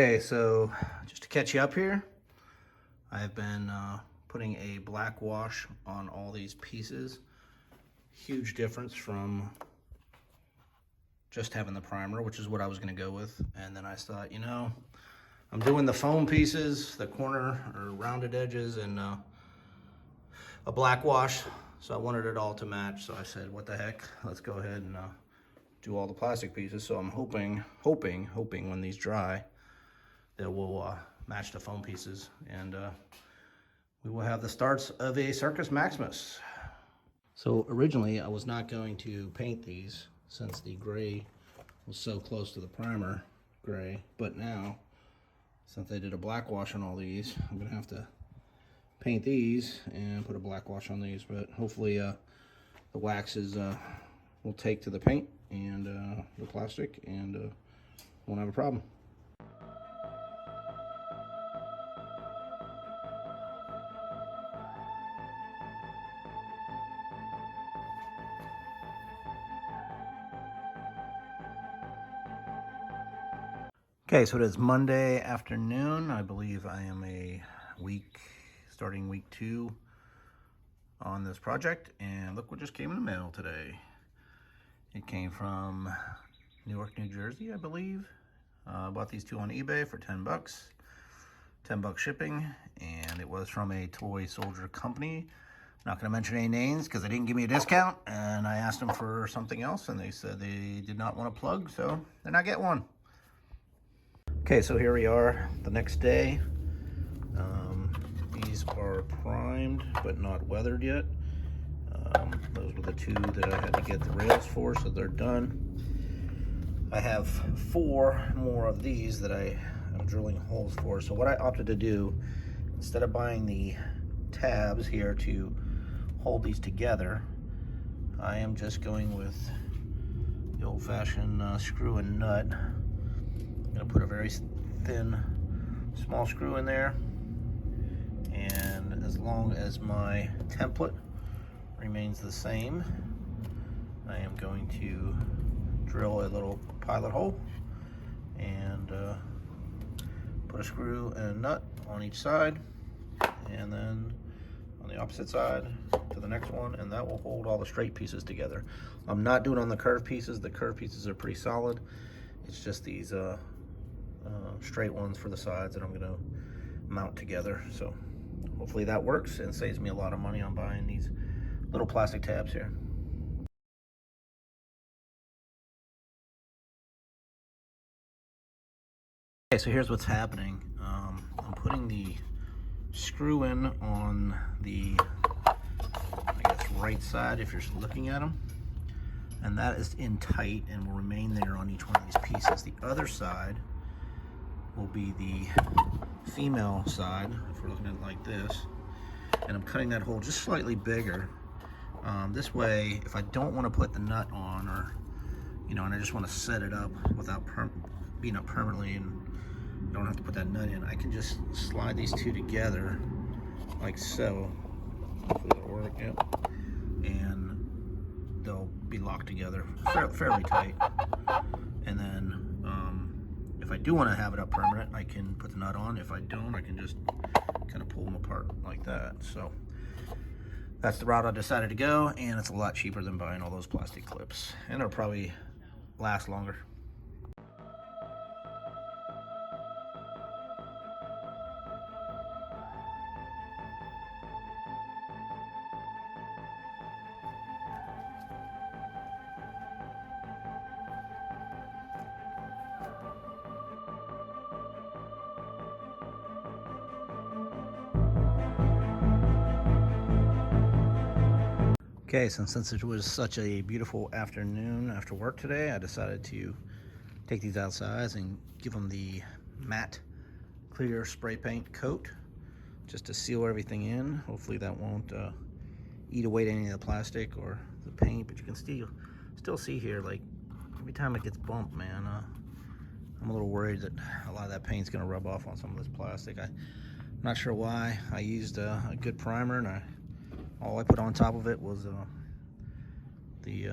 Okay, so just to catch you up here, I've been putting a black wash on all these pieces. Huge difference from just having the primer, which is what I was going to go with. And then I thought, I'm doing the foam pieces, the corner or rounded edges, and a black wash. So I wanted it all to match. So I said, what the heck? Let's go ahead and do all the plastic pieces. So I'm hoping when these dry, that will match the foam pieces, and we will have the starts of a Circus Maximus. So originally I was not going to paint these since the gray was so close to the primer gray, but now since I did a black wash on all these, I'm gonna have to paint these and put a black wash on these, but hopefully the waxes will take to the paint and the plastic, and won't have a problem. Okay, so it is Monday afternoon. I believe I am starting week 2 on this project, and look what just came in the mail today. It came from Newark, New Jersey, I believe. Bought these two on eBay for 10 bucks. 10 bucks shipping, and it was from a toy soldier company. Not gonna mention any names because they didn't give me a discount, and I asked them for something else and they said they did not want a plug, so they're not getting one. Okay, so here we are the next day. These are primed but not weathered yet. Those were the two that I had to get the rails for, so they're done. I have 4 more of these that I am drilling holes for. So what I opted to do, instead of buying the tabs here to hold these together, I am just going with the old-fashioned screw and nut. I'm gonna put a very thin, small screw in there, and as long as my template remains the same, I am going to drill a little pilot hole and put a screw and a nut on each side, and then on the opposite side to the next one, and that will hold all the straight pieces together. I'm not doing on the curved pieces. The curved pieces are pretty solid. It's just these straight ones for the sides that I'm going to mount together. So hopefully that works and saves me a lot of money on buying these little plastic tabs here. Okay, so here's what's happening. I'm putting the screw in on the, I guess, right side if you're looking at them, and that is in tight and will remain there on each one of these pieces. The other side will be the female side, if we're looking at it like this, and I'm cutting that hole just slightly bigger. This way, if I don't want to put the nut on, or and I just want to set it up without being up permanently and don't have to put that nut in, I can just slide these two together like so. Hopefully it'll work. Yep. And they'll be locked together fairly tight. And then if I do want to have it up permanent, I can put the nut on. If I don't, I can just kind of pull them apart like that. So that's the route I decided to go, and it's a lot cheaper than buying all those plastic clips, and it'll probably last longer. Okay, so since it was such a beautiful afternoon after work today, I decided to take these outside and give them the matte clear spray paint coat just to seal everything in. Hopefully that won't eat away at any of the plastic or the paint, but you can still see here, like every time it gets bumped, man, I'm a little worried that a lot of that paint's gonna rub off on some of this plastic. I'm not sure why. I used a good primer, and all I put on top of it was the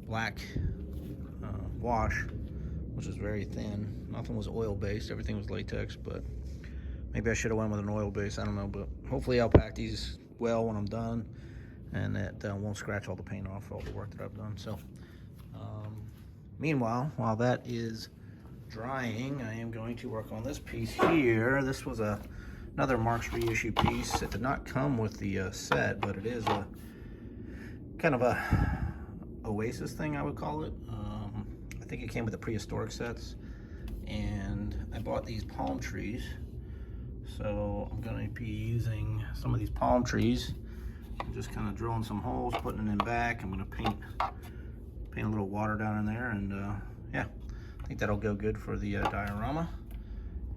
black wash which is very thin. Nothing was oil-based, everything was latex, but maybe I should have went with an oil base, I don't know, but hopefully I'll pack these well when I'm done, and that won't scratch all the paint off all the work that I've done. So meanwhile, while that is drying, I am going to work on this piece here. This was another Marx reissue piece. It did not come with the set, but it is a kind of a Oasis thing, I would call it. I think it came with the prehistoric sets, and I bought these palm trees, so I'm going to be using some of these palm trees and just kind of drilling some holes, putting it in back. I'm going to paint a little water down in there, and yeah, I think that'll go good for the diorama.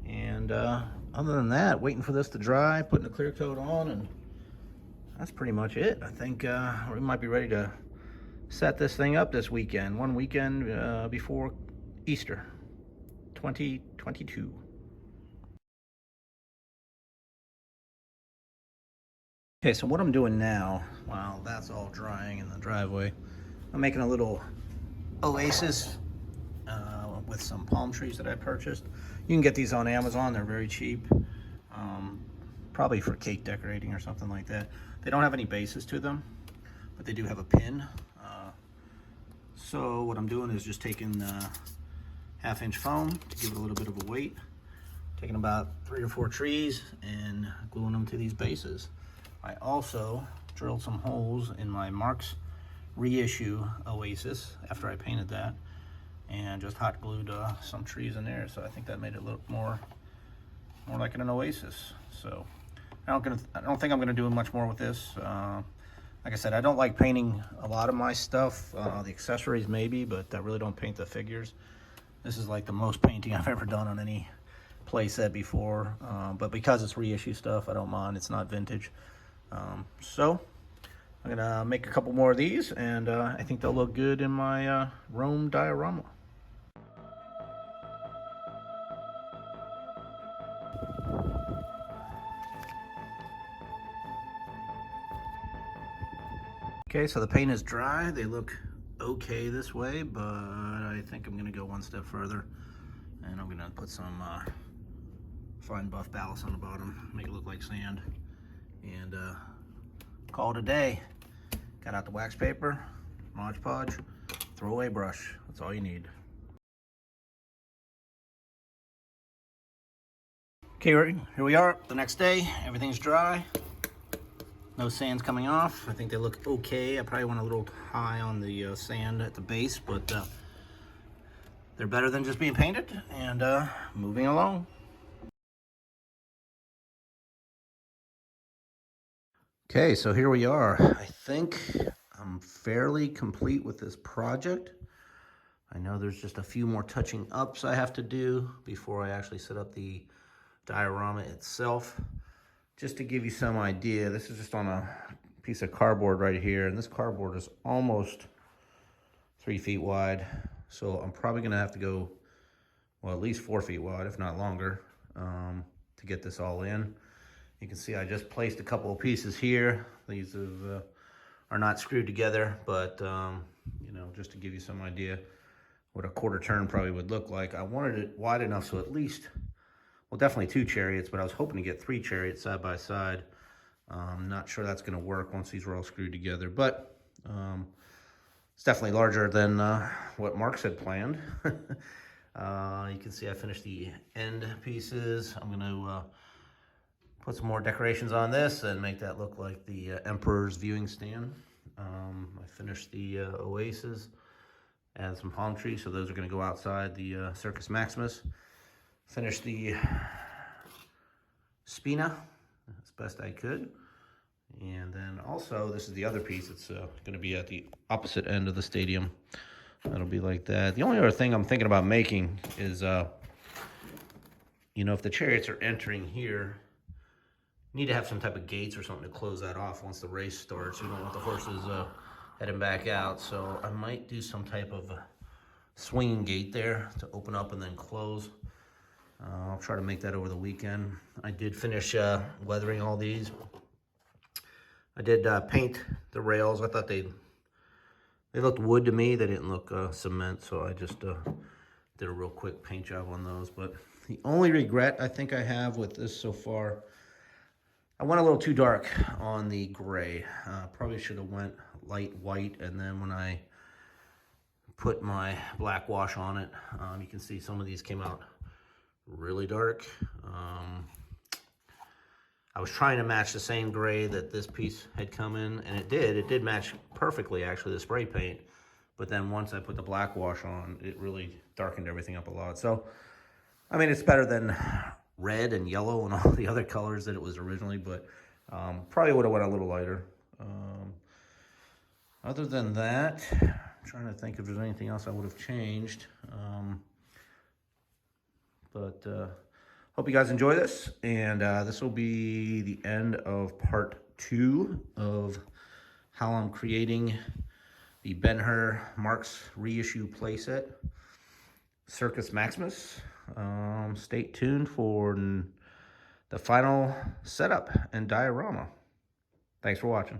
And other than that, waiting for this to dry, putting the clear coat on, and that's pretty much it. I think we might be ready to set this thing up this weekend, one weekend before Easter 2022. Okay, so what I'm doing now, while that's all drying in the driveway, I'm making a little Oasis with some palm trees that I purchased. You can get these on Amazon, they're very cheap. Probably for cake decorating or something like that. They don't have any bases to them, but they do have a pin. So what I'm doing is just taking 1/2-inch foam to give it a little bit of a weight, taking about 3 or 4 trees and gluing them to these bases. I also drilled some holes in my Marx reissue Oasis after I painted that, and just hot glued some trees in there. So I think that made it look more like an Oasis. So I don't think I'm gonna do much more with this. Like I said, I don't like painting a lot of my stuff, the accessories maybe, but I really don't paint the figures. This is like the most painting I've ever done on any playset before, but because it's reissue stuff, I don't mind. It's not vintage. So I'm gonna make a couple more of these, and I think they'll look good in my Rome diorama. Okay, so the paint is dry. They look okay this way, but I think I'm gonna go one step further, and I'm gonna put some fine buff ballast on the bottom, make it look like sand, and call it a day. Got out the wax paper, Mod Podge, throwaway brush. That's all you need. Okay, here we are, the next day. Everything's dry. No sand's coming off. I think they look okay. I probably went a little high on the sand at the base, but they're better than just being painted, and moving along. Okay, so here we are. I think I'm fairly complete with this project. I know there's just a few more touching ups I have to do before I actually set up the diorama itself. Just to give you some idea, this is just on a piece of cardboard right here, and this cardboard is almost 3 feet wide. So I'm probably gonna have to go, well, at least 4 feet wide, if not longer, to get this all in. You can see I just placed a couple of pieces here. These are not screwed together, but you know, just to give you some idea what a quarter turn probably would look like. I wanted it wide enough so at least, well, definitely 2 chariots, but I was hoping to get 3 chariots side by side. Not sure that's gonna work once these are all screwed together, but it's definitely larger than what Marx had planned. You can see I finished the end pieces. I'm gonna put some more decorations on this and make that look like the Emperor's viewing stand. I finished the Oasis, add some palm trees, so those are gonna go outside the Circus Maximus. Finished the Spina as best I could. And then also, this is the other piece. It's going to be at the opposite end of the stadium. That'll be like that. The only other thing I'm thinking about making is, you know, if the chariots are entering here, you need to have some type of gates or something to close that off once the race starts. You don't want the horses heading back out. So I might do some type of swinging gate there to open up and then close. I'll try to make that over the weekend. I did finish weathering all these. I did paint the rails. I thought they looked wood to me. They didn't look cement, so I just did a real quick paint job on those. But the only regret I think I have with this so far, I went a little too dark on the gray. Probably should have went light white, and then when I put my black wash on it, you can see some of these came out really dark. I was trying to match the same gray that this piece had come in, and it did match perfectly, actually, the spray paint. But then once I put the black wash on, it really darkened everything up a lot. So, I mean, it's better than red and yellow and all the other colors that it was originally, but probably would have went a little lighter. Other than that, I'm trying to think if there's anything else I would have changed. Hope you guys enjoy this, and this will be the end of part 2 of how I'm creating the Ben-Hur Marx reissue playset, Circus Maximus. Stay tuned for the final setup and diorama. Thanks for watching.